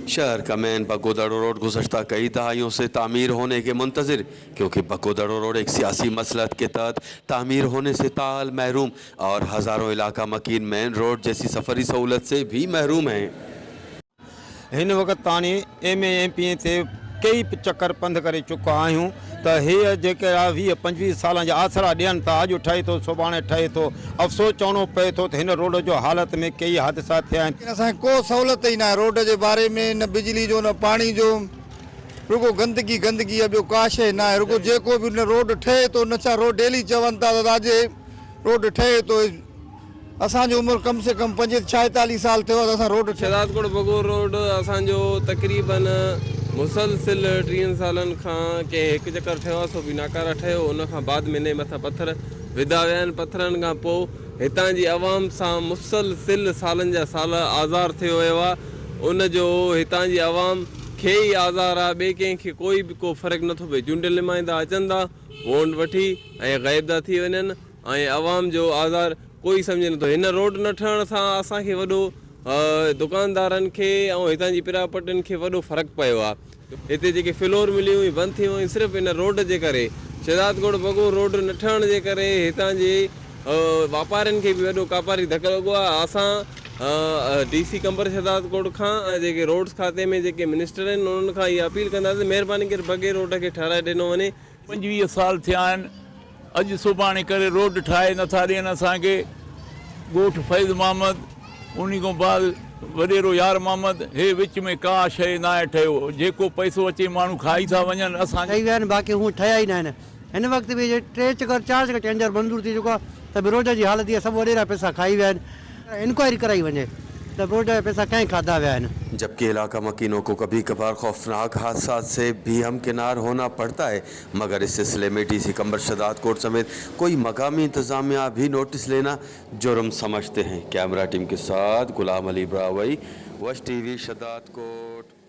शहर का main बगोदड़ो road गुज़श्ता कई दहाइयों से तामीर होने के मुंतज़िर, क्योंकि बगोदड़ो रोड एक सियासी मसलहत के तहत तामीर होने से ताल महरूम और हज़ारों इलाका मकीन मेन रोड जैसी सफ़री सहूलत से भी महरूम हैं। इन वक्त ताणी MAMP ते कई चक्कर पंध करे चुका आहियूं त हे जेके 20-25 साल जा आसरा ॾियनि था, अॼु ठहे थो सुभाणे ठहे थो, अफ़सोस चवणो पए थो त हिन रोड जो हालत में कई हादसा थिया आहिनि। असांखे को सहूलियत ई न आहे रोड जे बारे में, न बिजली जो न पाणी जो, रुगो गंदगी गंदगी आहे, ॿियो का शइ न आहे। रुगो जेको बि रोड ठहे थो, न छा रोड डेली चवनि था त अॼु रोड ठहे थो। असांजी उमिरि कम से कम 45-46 साल थियो आहे, असां रोड शहदादकोट बगोर रोड असांजो तक़रीबन मुसलसिल 30 सालनि खां के हिकु चकर ठहियो आहे, सो बि नाकारा ठहियो। उन खां बाद में इन मथां पत्थर विधा विया आहिनि। पत्थरनि खां पोइ हितां जी आवाम सां मुसलसिल सालनि जा साल आज़ार थियो वियो आहे। उन जो हितां जी आवाम खे ई आज़ार आहे, ॿिए कंहिंखे कोई बि को फ़र्क़ु नथो पए। चूंडियल नुमाइंदा अचनि था, वोट वठी ऐं ग़ाइब था थी वञनि ऐं आवाम जो आज़ार कोई सम्झे नथो। हिन रोड न ठहण सां असांखे वॾो दुकानदारनि खे ऐं हितां जी पिरापटियुनि खे वॾो फ़र्क़ु पियो आहे। हिते जेके फ्लोर मिलियूं हुई बंदि थी वियूं सिर्फ़ु इन रोड जे करे। शहदादकोट बगोर रोड न ठहण जे करे हितां जे वापारियुनि खे बि वॾो कापारी धकु लॻो आहे। असां DC कंबर शहदादकोट खां जेके रोड्स खाते में जेके मिनिस्टर आहिनि उन्हनि खां इहा अपील कंदासीं, महिरबानी करे बग़ैर रोड खे ठाराए ॾिनो वञे। 25 साल थिया आहिनि, अॼु सुभाणे करे रोड ठाहे नथा ॾियनि असांखे। ॻोठ फैज़ मोहम्मद, उन खां बाद वॾेरो यार मोहम्मद, हे विच में का शइ न आहे ठहियो। जेको पैसो अचे माण्हू खाई था वञनि। असां ठही विया आहिनि, बाक़ी हू ठहिया ई न आहिनि। हिन वक़्त बि 3 चकर 4 चकर टेंडर मंज़ूर थी चुको आहे, त बि रोड जी हालत इहा सभु वॾेरा पैसा खाई विया आहिनि। इंक्वायरी कराई वञे त रोड जा पैसा कंहिं खाधा विया आहिनि। जबकि इलाका मकीनों को कभी कभार खौफनाक हादसा से भी हमकिनार होना पड़ता है, मगर इस सिलसिले में DC कंबर शहदादकोट समेत कोई मकामी इंतज़ामिया भी नोटिस लेना जुर्म समझते हैं। कैमरा टीम के साथ गुलाम अली ब्रावई, वश TV शहदादकोट।